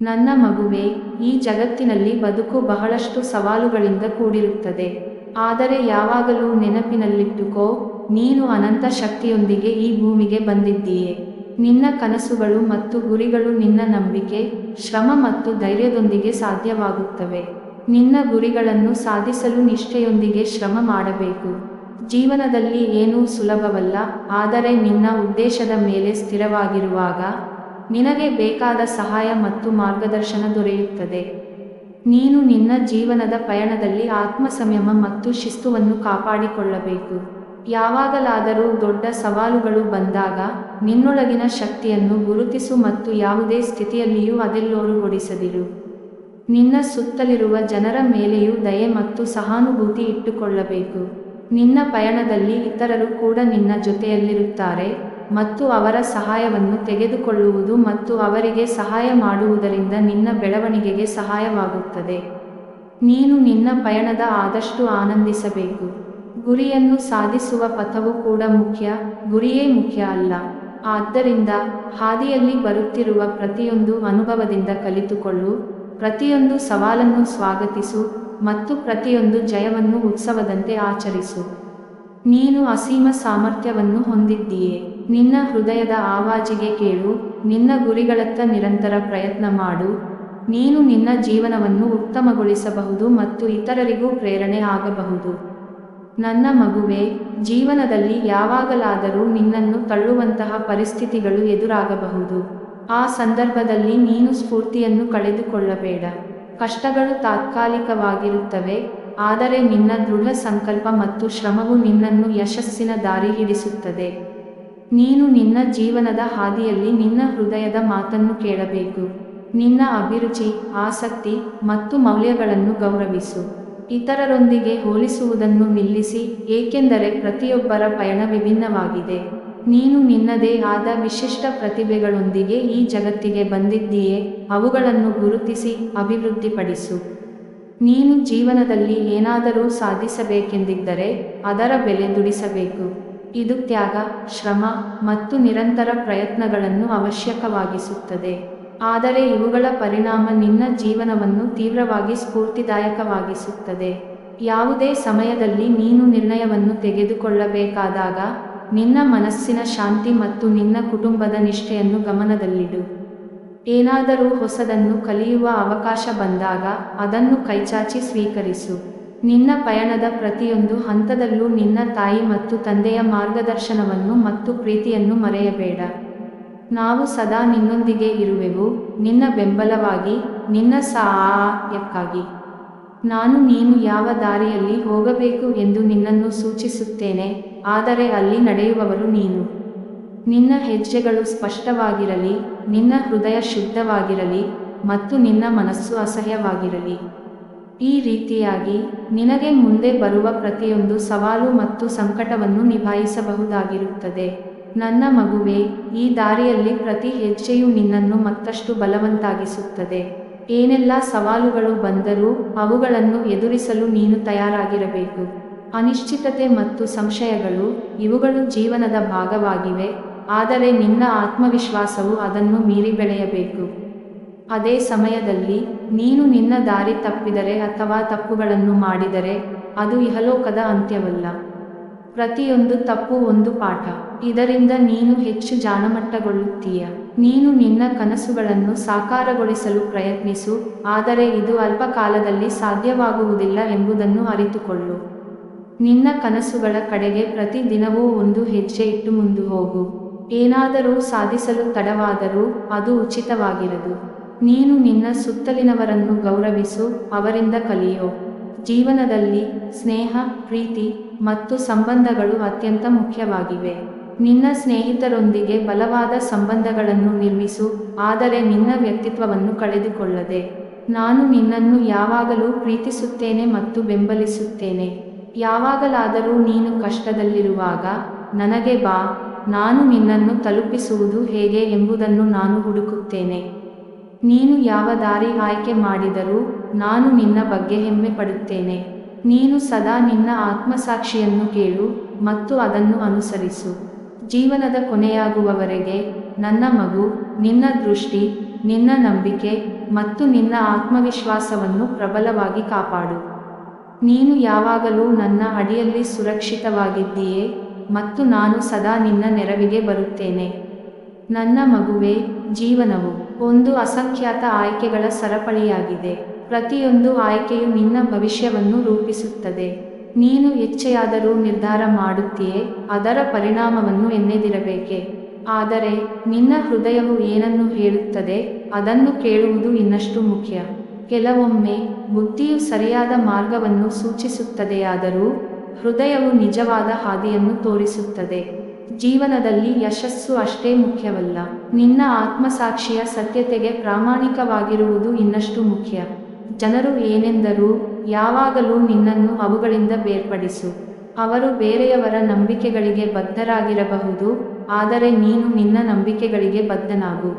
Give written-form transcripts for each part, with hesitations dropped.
ನನ್ನ ಮಗುವೇ, ಈ ಜಗತ್ತಿನಲ್ಲಿ ಬದುಕು ಬಹಳಷ್ಟು ಸವಾಲುಗಳಿಂದ ಕೂಡಿರುತ್ತದೆ. ಆದರೆ ಯಾವಾಗಲೂ ನೆನಪಿನಲ್ಲಿಟ್ಟುಕೋ, ನೀನು ಅನಂತ ಶಕ್ತಿಯೊಂದಿಗೆ ಈ ಭೂಮಿಗೆ ಬಂದಿದ್ದೀಯೆ. ನಿನ್ನ ಕನಸುಗಳು ಮತ್ತು ಗುರಿಗಳು ನಿನ್ನ ನಂಬಿಕೆ, ಶ್ರಮ ಮತ್ತು ಧೈರ್ಯದೊಂದಿಗೆ ಸಾಧ್ಯವಾಗುತ್ತವೆ. ನಿನ್ನ ಗುರಿಗಳನ್ನು ಸಾಧಿಸಲು ನಿಷ್ಠೆಯೊಂದಿಗೆ ಶ್ರಮ ಮಾಡಬೇಕು. ಜೀವನದಲ್ಲಿ ಏನೂ ಸುಲಭವಲ್ಲ, ಆದರೆ ನಿನ್ನ ಉದ್ದೇಶದ ಮೇಲೆ ಸ್ಥಿರವಾಗಿರುವಾಗ ನಿನಗೆ ಬೇಕಾದ ಸಹಾಯ ಮತ್ತು ಮಾರ್ಗದರ್ಶನ ದೊರೆಯುತ್ತದೆ. ನೀನು ನಿನ್ನ ಜೀವನದ ಪಯಣದಲ್ಲಿ ಆತ್ಮಸಂಯಮ ಮತ್ತು ಶಿಸ್ತುವನ್ನು ಕಾಪಾಡಿಕೊಳ್ಳಬೇಕು. ಯಾವಾಗಲಾದರೂ ದೊಡ್ಡ ಸವಾಲುಗಳು ಬಂದಾಗ ನಿನ್ನೊಳಗಿನ ಶಕ್ತಿಯನ್ನು ಗುರುತಿಸು ಮತ್ತು ಯಾವುದೇ ಸ್ಥಿತಿಯಲ್ಲಿಯೂ ಅದೆಲ್ಲೋರುಗೊಡಿಸದಿರು. ನಿನ್ನ ಸುತ್ತಲಿರುವ ಜನರ ಮೇಲೆಯೂ ದಯೆ ಮತ್ತು ಸಹಾನುಭೂತಿ ಇಟ್ಟುಕೊಳ್ಳಬೇಕು. ನಿನ್ನ ಪಯಣದಲ್ಲಿ ಇತರರು ಕೂಡ ನಿನ್ನ ಜೊತೆಯಲ್ಲಿರುತ್ತಾರೆ ಮತ್ತು ಅವರ ಸಹಾಯವನ್ನು ತೆಗೆದುಕೊಳ್ಳುವುದು ಮತ್ತು ಅವರಿಗೆ ಸಹಾಯ ಮಾಡುವುದರಿಂದ ನಿನ್ನ ಬೆಳವಣಿಗೆಗೆ ಸಹಾಯವಾಗುತ್ತದೆ. ನೀನು ನಿನ್ನ ಪಯಣದ ಆದಷ್ಟು ಆನಂದಿಸಬೇಕು. ಗುರಿಯನ್ನು ಸಾಧಿಸುವ ಪಥವು ಕೂಡ ಮುಖ್ಯ, ಗುರಿಯೇ ಮುಖ್ಯ ಅಲ್ಲ. ಆದ್ದರಿಂದ ಹಾದಿಯಲ್ಲಿ ಬರುತ್ತಿರುವ ಪ್ರತಿಯೊಂದು ಅನುಭವದಿಂದ ಕಲಿತುಕೊಳ್ಳು, ಪ್ರತಿಯೊಂದು ಸವಾಲನ್ನು ಸ್ವಾಗತಿಸು ಮತ್ತು ಪ್ರತಿಯೊಂದು ಜಯವನ್ನು ಉತ್ಸವದಂತೆ ಆಚರಿಸು. ನೀನು ಅಸೀಮ ಸಾಮರ್ಥ್ಯವನ್ನು ಹೊಂದಿದ್ದೀಯೆ. ನಿನ್ನ ಹೃದಯದ ಆವಾಜಿಗೆ ಕೇಳು, ನಿನ್ನ ಗುರಿಗಳತ್ತ ನಿರಂತರ ಪ್ರಯತ್ನ ಮಾಡು. ನೀನು ನಿನ್ನ ಜೀವನವನ್ನು ಉತ್ತಮಗೊಳಿಸಬಹುದು ಮತ್ತು ಇತರರಿಗೂ ಪ್ರೇರಣೆ ಆಗಬಹುದು. ನನ್ನ ಮಗುವೇ, ಜೀವನದಲ್ಲಿ ಯಾವಾಗಲಾದರೂ ನಿನ್ನನ್ನು ತಳ್ಳುವಂತಹ ಪರಿಸ್ಥಿತಿಗಳು ಎದುರಾಗಬಹುದು. ಆ ಸಂದರ್ಭದಲ್ಲಿ ನೀನು ಸ್ಫೂರ್ತಿಯನ್ನು ಕಳೆದುಕೊಳ್ಳಬೇಡ. ಕಷ್ಟಗಳು ತಾತ್ಕಾಲಿಕವಾಗಿರುತ್ತವೆ, ಆದರೆ ನಿನ್ನ ದೃಢ ಸಂಕಲ್ಪ ಮತ್ತು ಶ್ರಮವು ನಿನ್ನನ್ನು ಯಶಸ್ಸಿನ ದಾರಿ ಹಿಡಿಸುತ್ತದೆ. ನೀನು ನಿನ್ನ ಜೀವನದ ಹಾದಿಯಲ್ಲಿ ನಿನ್ನ ಹೃದಯದ ಮಾತನ್ನು ಕೇಳಬೇಕು. ನಿನ್ನ ಅಭಿರುಚಿ, ಆಸಕ್ತಿ ಮತ್ತು ಮೌಲ್ಯಗಳನ್ನು ಗೌರವಿಸು. ಇತರರೊಂದಿಗೆ ಹೋಲಿಸುವುದನ್ನು ನಿಲ್ಲಿಸಿ, ಏಕೆಂದರೆ ಪ್ರತಿಯೊಬ್ಬರ ಪಯಣ ವಿಭಿನ್ನವಾಗಿದೆ. ನೀನು ನಿನ್ನದೇ ಆದ ವಿಶಿಷ್ಟ ಪ್ರತಿಭೆಗಳೊಂದಿಗೆ ಈ ಜಗತ್ತಿಗೆ ಬಂದಿದ್ದೀಯೆ, ಅವುಗಳನ್ನು ಗುರುತಿಸಿ ಅಭಿವೃದ್ಧಿಪಡಿಸು. ನೀನು ಜೀವನದಲ್ಲಿ ಏನಾದರೂ ಸಾಧಿಸಬೇಕೆಂದಿದ್ದರೆ ಅದರ ಬೆಲೆ ದುಡಿಸಬೇಕು. ಇದು ತ್ಯಾಗ, ಶ್ರಮ ಮತ್ತು ನಿರಂತರ ಪ್ರಯತ್ನಗಳನ್ನು ಅವಶ್ಯಕವಾಗಿಸುತ್ತದೆ. ಆದರೆ ಇವುಗಳ ಪರಿಣಾಮ ನಿನ್ನ ಜೀವನವನ್ನು ತೀವ್ರವಾಗಿ ಸ್ಫೂರ್ತಿದಾಯಕವಾಗಿಸುತ್ತದೆ. ಯಾವುದೇ ಸಮಯದಲ್ಲಿ ನೀನು ನಿರ್ಣಯವನ್ನು ತೆಗೆದುಕೊಳ್ಳಬೇಕಾದಾಗ ನಿನ್ನ ಮನಸ್ಸಿನ ಶಾಂತಿ ಮತ್ತು ನಿನ್ನ ಕುಟುಂಬದ ನಿಷ್ಠೆಯನ್ನು ಗಮನದಲ್ಲಿಡು. ಏನಾದರೂ ಹೊಸದನ್ನು ಕಲಿಯುವ ಅವಕಾಶ ಬಂದಾಗ ಅದನ್ನು ಕೈಚಾಚಿ ಸ್ವೀಕರಿಸು. ನಿನ್ನ ಪಯಣದ ಪ್ರತಿಯೊಂದು ಹಂತದಲ್ಲೂ ನಿನ್ನ ತಾಯಿ ಮತ್ತು ತಂದೆಯ ಮಾರ್ಗದರ್ಶನವನ್ನು ಮತ್ತು ಪ್ರೀತಿಯನ್ನು ಮರೆಯಬೇಡ. ನಾವು ಸದಾ ನಿನ್ನೊಂದಿಗೆ ಇರುವೆವು, ನಿನ್ನ ಬೆಂಬಲವಾಗಿ, ನಿನ್ನ ಸಹಾಯಕ್ಕಾಗಿ. ನಾನು ನೀನು ಯಾವ ದಾರಿಯಲ್ಲಿ ಹೋಗಬೇಕು ಎಂದು ನಿನ್ನನ್ನು ಸೂಚಿಸುತ್ತೇನೆ, ಆದರೆ ಅಲ್ಲಿ ನಡೆಯುವವರು ನೀನು. ನಿನ್ನ ಹೆಜ್ಜೆಗಳು ಸ್ಪಷ್ಟವಾಗಿರಲಿ, ನಿನ್ನ ಹೃದಯ ಶುದ್ಧವಾಗಿರಲಿ ಮತ್ತು ನಿನ್ನ ಮನಸ್ಸು ಅಸಹ್ಯವಾಗಿರಲಿ. ಈ ರೀತಿಯಾಗಿ ನಿನಗೆ ಮುಂದೆ ಬರುವ ಪ್ರತಿಯೊಂದು ಸವಾಲು ಮತ್ತು ಸಂಕಟವನ್ನು ನಿಭಾಯಿಸಬಹುದಾಗಿರುತ್ತದೆ. ನನ್ನ ಮಗುವೇ, ಈ ದಾರಿಯಲ್ಲಿ ಪ್ರತಿ ಹೆಜ್ಜೆಯೂ ನಿನ್ನನ್ನು ಮತ್ತಷ್ಟು ಬಲವಂತಾಗಿಸುತ್ತದೆ. ಏನೆಲ್ಲ ಸವಾಲುಗಳು ಬಂದರೂ ಅವುಗಳನ್ನು ಎದುರಿಸಲು ನೀನು ತಯಾರಾಗಿರಬೇಕು. ಅನಿಶ್ಚಿತತೆ ಮತ್ತು ಸಂಶಯಗಳು, ಇವುಗಳು ಜೀವನದ ಭಾಗವಾಗಿವೆ, ಆದರೆ ನಿನ್ನ ಆತ್ಮವಿಶ್ವಾಸವು ಅದನ್ನು ಮೀರಿ ಬೆಳೆಯಬೇಕು. ಅದೇ ಸಮಯದಲ್ಲಿ ನೀನು ನಿನ್ನ ದಾರಿ ತಪ್ಪಿದರೆ ಅಥವಾ ತಪ್ಪುಗಳನ್ನು ಮಾಡಿದರೆ ಅದು ಇಹಲೋಕದ ಅಂತ್ಯವಲ್ಲ. ಪ್ರತಿಯೊಂದು ತಪ್ಪು ಒಂದು ಪಾಠ. ಇದರಿಂದ ನೀನು ಹೆಚ್ಚು ಜಾಣಮಟ್ಟಗೊಳ್ಳುತ್ತೀಯ. ನೀನು ನಿನ್ನ ಕನಸುಗಳನ್ನು ಸಾಕಾರಗೊಳಿಸಲು ಪ್ರಯತ್ನಿಸು, ಆದರೆ ಇದು ಅಲ್ಪಕಾಲದಲ್ಲಿ ಸಾಧ್ಯವಾಗುವುದಿಲ್ಲ ಎಂಬುದನ್ನು ಅರಿತುಕೊಳ್ಳು. ನಿನ್ನ ಕನಸುಗಳ ಕಡೆಗೆ ಪ್ರತಿ ದಿನವೂ ಒಂದು ಹೆಜ್ಜೆ ಇಟ್ಟು ಮುಂದೆ ಹೋಗು. ಏನಾದರೂ ಸಾಧಿಸಲು ತಡವಾದರೂ ಅದು ಉಚಿತವಾಗಿರದು. ನೀನು ನಿನ್ನ ಸುತ್ತಲಿನವರನ್ನು ಗೌರವಿಸು, ಅವರಿಂದ ಕಲಿಯೋ. ಜೀವನದಲ್ಲಿ ಸ್ನೇಹ, ಪ್ರೀತಿ ಮತ್ತು ಸಂಬಂಧಗಳು ಅತ್ಯಂತ ಮುಖ್ಯವಾಗಿವೆ. ನಿನ್ನ ಸ್ನೇಹಿತರೊಂದಿಗೆ ಬಲವಾದ ಸಂಬಂಧಗಳನ್ನು ನಿರ್ಮಿಸು, ಆದರೆ ನಿನ್ನ ವ್ಯಕ್ತಿತ್ವವನ್ನು ಕಳೆದುಕೊಳ್ಳದೆ. ನಾನು ನಿನ್ನನ್ನು ಯಾವಾಗಲೂ ಪ್ರೀತಿಸುತ್ತೇನೆ ಮತ್ತು ಬೆಂಬಲಿಸುತ್ತೇನೆ. ಯಾವಾಗಲಾದರೂ ನೀನು ಕಷ್ಟದಲ್ಲಿರುವಾಗ ನನಗೆ ಬಾ, ನಾನು ನಿನ್ನನ್ನು ತಲುಪಿಸುವುದು ಹೇಗೆ ಎಂಬುದನ್ನು ನಾನು ಹುಡುಕುತ್ತೇನೆ. ನೀನು ಯಾವ ದಾರಿ ಆಯ್ಕೆ ಮಾಡಿದರೂ ನಾನು ನಿನ್ನ ಬಗ್ಗೆ ಹೆಮ್ಮೆ ಪಡುತ್ತೇನೆ. ನೀನು ಸದಾ ನಿನ್ನ ಆತ್ಮಸಾಕ್ಷಿಯನ್ನು ಕೇಳು ಮತ್ತು ಅದನ್ನು ಅನುಸರಿಸು. ಜೀವನದ ಕೊನೆಯಾಗುವವರೆಗೆ ನನ್ನ ಮಗು, ನಿನ್ನ ದೃಷ್ಟಿ, ನಿನ್ನ ನಂಬಿಕೆ ಮತ್ತು ನಿನ್ನ ಆತ್ಮವಿಶ್ವಾಸವನ್ನು ಪ್ರಬಲವಾಗಿ ಕಾಪಾಡು. ನೀನು ಯಾವಾಗಲೂ ನನ್ನ ಅಡಿಯಲ್ಲಿ ಸುರಕ್ಷಿತವಾಗಿದ್ದೀಯೆ ಮತ್ತು ನಾನು ಸದಾ ನಿನ್ನ ನೆರವಿಗೆ ಬರುತ್ತೇನೆ. ನನ್ನ ಮಗುವೇ, ಜೀವನವು ಒಂದು ಅಸಂಖ್ಯಾತ ಆಯ್ಕೆಗಳ ಸರಪಳಿಯಾಗಿದೆ. ಪ್ರತಿಯೊಂದು ಆಯ್ಕೆಯು ನಿನ್ನ ಭವಿಷ್ಯವನ್ನು ರೂಪಿಸುತ್ತದೆ. ನೀನು ಎಚ್ಚೆಯಾದರೂ ನಿರ್ಧಾರ ಮಾಡುತ್ತೀಯೇ, ಅದರ ಪರಿಣಾಮವನ್ನು ಎನ್ನೆದಿರಬೇಕೆ? ಆದರೆ ನಿನ್ನ ಹೃದಯವು ಏನನ್ನು ಹೇಳುತ್ತದೆ ಅದನ್ನು ಕೇಳುವುದು ಇನ್ನಷ್ಟು ಮುಖ್ಯ. ಕೆಲವೊಮ್ಮೆ ಬುದ್ಧಿಯು ಸರಿಯಾದ ಮಾರ್ಗವನ್ನು ಸೂಚಿಸುತ್ತದೆಯಾದರೂ ಹೃದಯವು ನಿಜವಾದ ಹಾದಿಯನ್ನು ತೋರಿಸುತ್ತದೆ. ಜೀವನದಲ್ಲಿ ಯಶಸ್ಸು ಅಷ್ಟೇ ಮುಖ್ಯವಲ್ಲ, ನಿನ್ನ ಆತ್ಮಸಾಕ್ಷಿಯ ಸತ್ಯತೆಗೆ ಪ್ರಾಮಾಣಿಕವಾಗಿರುವುದು ಇನ್ನಷ್ಟು ಮುಖ್ಯ. ಜನರು ಏನೆಂದರೂ ಯಾವಾಗಲೂ ನಿನ್ನನ್ನು ಅವುಗಳಿಂದ ಬೇರ್ಪಡಿಸು. ಅವರು ಬೇರೆಯವರ ನಂಬಿಕೆಗಳಿಗೆ ಬದ್ಧರಾಗಿರಬಹುದು, ಆದರೆ ನೀನು ನಿನ್ನ ನಂಬಿಕೆಗಳಿಗೆ ಬದ್ಧನಾಗು.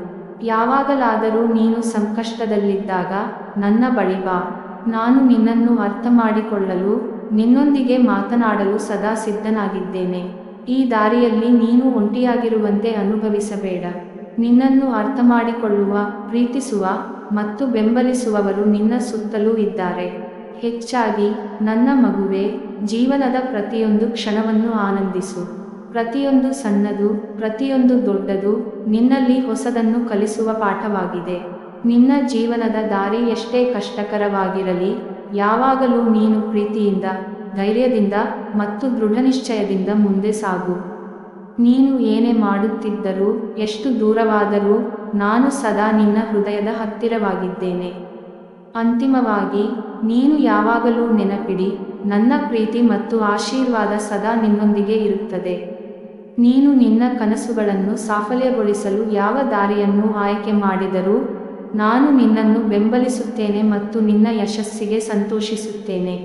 ಯಾವಾಗಲಾದರೂ ನೀನು ಸಂಕಷ್ಟದಲ್ಲಿದ್ದಾಗ ನನ್ನ ಬಳಿ ಬಾ. ನಾನು ನಿನ್ನನ್ನು ಅರ್ಥಮಾಡಿಕೊಳ್ಳಲು, ನಿನ್ನೊಂದಿಗೆ ಮಾತನಾಡಲು ಸದಾ ಸಿದ್ಧನಾಗಿದ್ದೇನೆ. ಈ ದಾರಿಯಲ್ಲಿ ನೀನು ಒಂಟಿಯಾಗಿರುವಂತೆ ಅನುಭವಿಸಬೇಡ. ನಿನ್ನನ್ನು ಅರ್ಥಮಾಡಿಕೊಳ್ಳುವ, ಪ್ರೀತಿಸುವ ಮತ್ತು ಬೆಂಬಲಿಸುವವರು ನಿನ್ನ ಸುತ್ತಲೂ ಇದ್ದಾರೆ. ಹೆಚ್ಚಾಗಿ ನನ್ನ ಮಗುವೇ, ಜೀವನದ ಪ್ರತಿಯೊಂದು ಕ್ಷಣವನ್ನು ಆನಂದಿಸು. ಪ್ರತಿಯೊಂದು ಸಣ್ಣದು, ಪ್ರತಿಯೊಂದು ದೊಡ್ಡದು ನಿನ್ನಲ್ಲಿ ಹೊಸದನ್ನು ಕಲಿಸುವ ಪಾಠವಾಗಿದೆ. ನಿನ್ನ ಜೀವನದ ದಾರಿ ಎಷ್ಟೇ ಕಷ್ಟಕರವಾಗಿರಲಿ, ಯಾವಾಗಲೂ ನೀನು ಪ್ರೀತಿಯಿಂದ, ಧೈರ್ಯದಿಂದ ಮತ್ತು ದೃಢನಿಶ್ಚಯದಿಂದ ಮುಂದೆ ಸಾಗು. ನೀನು ಏನೇ ಮಾಡುತ್ತಿದ್ದರೂ, ಎಷ್ಟು ದೂರವಾದರೂ, ನಾನು ಸದಾ ನಿನ್ನ ಹೃದಯದ ಹತ್ತಿರವಾಗಿದ್ದೇನೆ. ಅಂತಿಮವಾಗಿ, ನೀನು ಯಾವಾಗಲೂ ನೆನಪಿಡಿ, ನನ್ನ ಪ್ರೀತಿ ಮತ್ತು ಆಶೀರ್ವಾದ ಸದಾ ನಿನ್ನೊಂದಿಗೆ ಇರುತ್ತದೆ. ನೀನು ನಿನ್ನ ಕನಸುಗಳನ್ನು ಸಾಫಲ್ಯಗೊಳಿಸಲು ಯಾವ ದಾರಿಯನ್ನು ಆಯ್ಕೆ ಮಾಡಿದರೂ, ನಾನು ನಿನ್ನನ್ನು ಬೆಂಬಲಿಸುತ್ತೇನೆ ಮತ್ತು ನಿನ್ನ ಯಶಸ್ಸಿಗೆ ಸಂತೋಷಿಸುತ್ತೇನೆ.